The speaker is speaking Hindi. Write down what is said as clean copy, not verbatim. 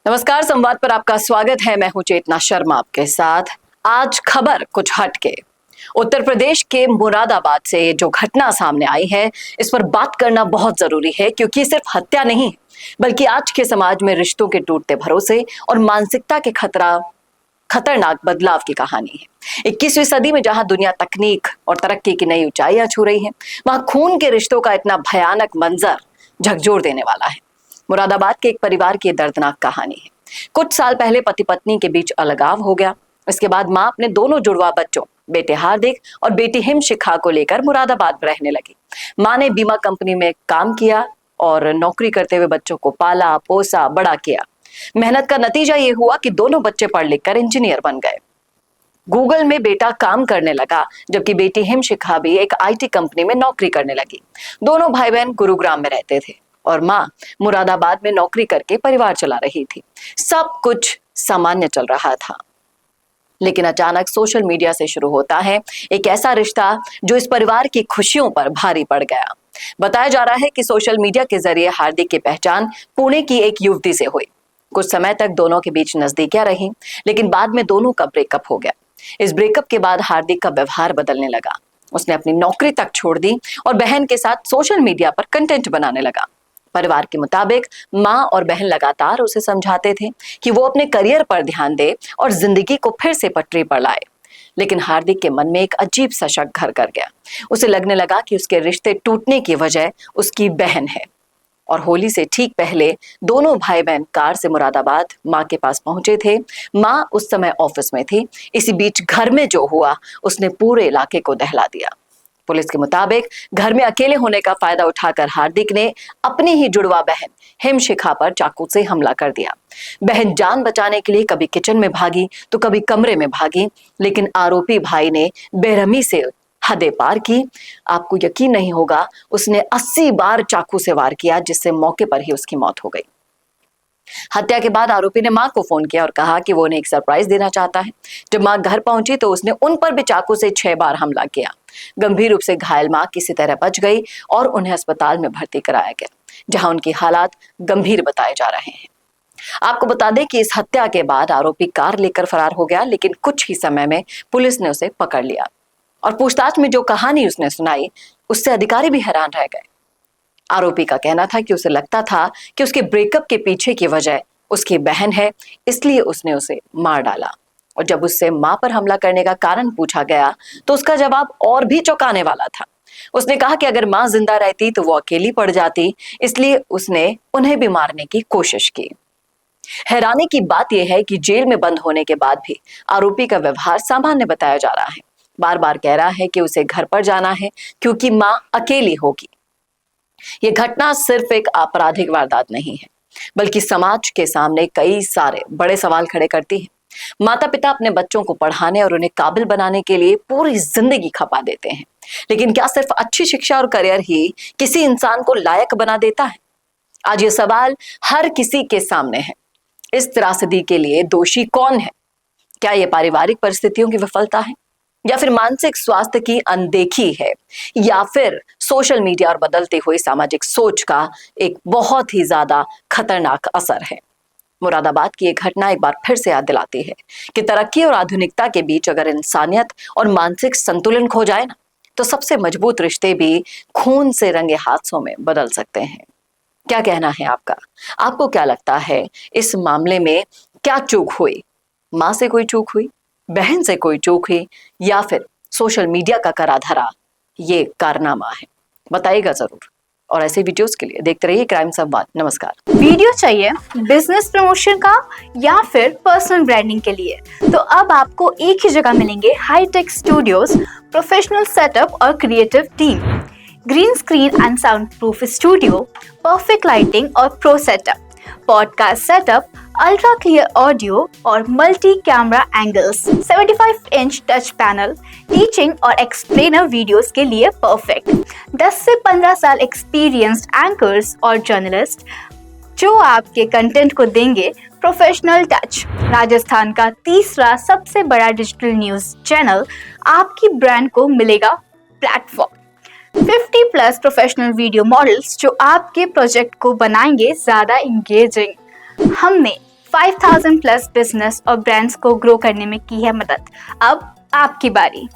नमस्कार, संवाद पर आपका स्वागत है। मैं हूं चेतना शर्मा आपके साथ। आज खबर कुछ हटके। उत्तर प्रदेश के मुरादाबाद से जो घटना सामने आई है, इस पर बात करना बहुत जरूरी है, क्योंकि सिर्फ हत्या नहीं है, बल्कि आज के समाज में रिश्तों के टूटते भरोसे और मानसिकता के खतरनाक बदलाव की कहानी है। 21वीं सदी में जहां दुनिया तकनीक और तरक्की की नई ऊंचाइयां छू रही है, वहां खून के रिश्तों का इतना भयानक मंजर झकझोर देने वाला है। मुरादाबाद के एक परिवार की दर्दनाक कहानी है। कुछ साल पहले पति पत्नी के बीच अलगाव हो गया। इसके बाद मां अपने दोनों जुड़वा बच्चों, बेटे हार्दिक और बेटी हिमशिखा को लेकर मुरादाबाद रहने लगी। मां ने बीमा कंपनी में काम किया और नौकरी करते हुए बच्चों को पाला, पोसा, बड़ा किया। मेहनत का नतीजा ये हुआ कि दोनों बच्चे पढ़ लिख कर इंजीनियर बन गए। गूगल में बेटा काम करने लगा, जबकि बेटी हिमशिखा भी एक आईटी कंपनी में नौकरी करने लगी। दोनों भाई बहन गुरुग्राम में रहते थे और मां मुरादाबाद में नौकरी करके परिवार चला रही थी। सब कुछ सामान्य चल रहा था, लेकिन अचानक सोशल मीडिया से शुरू होता है एक ऐसा रिश्ता जो इस परिवार की खुशियों पर भारी पड़ गया। बताया जा रहा है कि सोशल मीडिया के जरिए हार्दिक की पहचान पुणे की एक युवती से हुई। कुछ समय तक दोनों के बीच नजदीकियां रही, लेकिन बाद में दोनों का ब्रेकअप हो गया। इस ब्रेकअप के बाद हार्दिक का व्यवहार बदलने लगा। उसने अपनी नौकरी तक छोड़ दी और बहन के साथ सोशल मीडिया पर कंटेंट बनाने लगा। परिवार के मुताबिक मां और बहन लगातार उसे समझाते थे कि वो अपने करियर पर ध्यान दे और जिंदगी को फिर से पटरी पर लाए। लेकिन हार्दिक के मन में एक अजीब सा शक घर कर गया। उसे लगने लगा कि उसके रिश्ते टूटने की वजह उसकी बहन है। और होली से ठीक पहले दोनों भाई बहन कार से मुरादाबाद मां के पास पहुंचे थे। मां उस समय ऑफिस में थी। इसी बीच घर में जो हुआ, उसने पूरे इलाके को दहला दिया। पुलिस के मुताबिक घर में अकेले होने का फायदा उठाकर हार्दिक ने अपनी ही जुड़वा बहन हिमशिखा पर चाकू से हमला कर दिया। बहन जान बचाने के लिए कभी किचन में भागी तो कभी कमरे में भागी, लेकिन आरोपी भाई ने बेरहमी से हदें पार की। आपको यकीन नहीं होगा, उसने 80 बार चाकू से वार किया, जिससे मौके पर ही उसकी मौत हो गई। हत्या के बाद आरोपी ने मां को फोन किया और कहा कि वो उन्हें एक सरप्राइज देना चाहता है। जब मां घर पहुंची तो उसने उन पर भी चाकू से 6 बार हमला किया। गंभीर रूप से घायल मां किसी तरह बच गई और उन्हें अस्पताल में भर्ती कराया गया, जहां उनकी हालात गंभीर बताए जा रहे हैं। आपको बता दें कि इस हत्या के बाद आरोपी कार लेकर फरार हो गया, लेकिन कुछ ही समय में पुलिस ने उसे पकड़ लिया और पूछताछ में जो कहानी उसने सुनाई, उससे अधिकारी भी हैरान रह गए। आरोपी का कहना था कि उसे लगता था कि उसके ब्रेकअप के पीछे की वजह उसकी बहन है, इसलिए उसने उसे मार डाला। और जब उससे मां पर हमला करने का कारण पूछा गया तो उसका जवाब और भी चौंकाने वाला था। उसने कहा कि अगर मां जिंदा रहती तो वो अकेली पड़ जाती, इसलिए उसने उन्हें भी मारने की कोशिश की। हैरानी की बात यह है कि जेल में बंद होने के बाद भी आरोपी का व्यवहार सामान्य बताया जा रहा है। बार बार कह रहा है कि उसे घर पर जाना है क्योंकि मां अकेली होगी। ये घटना सिर्फ एक आपराधिक वारदात नहीं है, बल्कि समाज के सामने कई सारे बड़े सवाल खड़े करती है। माता पिता अपने बच्चों को पढ़ाने और उन्हें काबिल बनाने के लिए पूरी जिंदगी खपा देते हैं, लेकिन क्या सिर्फ अच्छी शिक्षा और करियर ही किसी इंसान को लायक बना देता है? आज ये सवाल हर किसी के सामने है। इस त्रासदी के लिए दोषी कौन है? क्या ये पारिवारिक परिस्थितियों की विफलता है, या फिर मानसिक स्वास्थ्य की अनदेखी है, या फिर सोशल मीडिया और बदलती हुई सामाजिक सोच का एक बहुत ही ज्यादा खतरनाक असर है? मुरादाबाद की एक घटना एक बार फिर से याद दिलाती है कि तरक्की और आधुनिकता के बीच अगर इंसानियत और मानसिक संतुलन खो जाए ना, तो सबसे मजबूत रिश्ते भी खून से रंगे हाथों में बदल सकते हैं। क्या कहना है आपका? आपको क्या लगता है इस मामले में क्या चूक हुई? मां से कोई चूक हुई, बहन से कोई चूक हुई, या फिर सोशल मीडिया का करा धरा ये कारनामा है? बताइएगा जरूर। और ऐसे वीडियोस के लिए देखते रहिए क्राइम संवाद। नमस्कार। वीडियो चाहिए बिजनेस प्रमोशन का या फिर पर्सनल ब्रांडिंग के लिए, तो अब आपको एक ही जगह मिलेंगे हाईटेक स्टूडियोज, प्रोफेशनल सेटअप और creative team, green screen and sound proof studio, perfect lighting और pro setup, podcast setup, ultra clear audio और multi camera angles, 75 inch touch panel, teaching और एक्सप्लेनर वीडियोस के लिए परफेक्ट, 10 से 15 साल एक्सपीरियंस्ड एंकर्स और जर्नलिस्ट जो आपके कंटेंट को देंगे प्रोफेशनल टच। राजस्थान का तीसरा सबसे बड़ा डिजिटल न्यूज चैनल आपकी ब्रांड को मिलेगा प्लेटफॉर्म। 50+ प्रोफेशनल वीडियो मॉडल्स जो आपके प्रोजेक्ट को बनाएंगे ज्यादा इंगेजिंग। हमने 5000 प्लस बिजनेस और ब्रांड्स को ग्रो करने में की है मदद। अब आपकी बारी।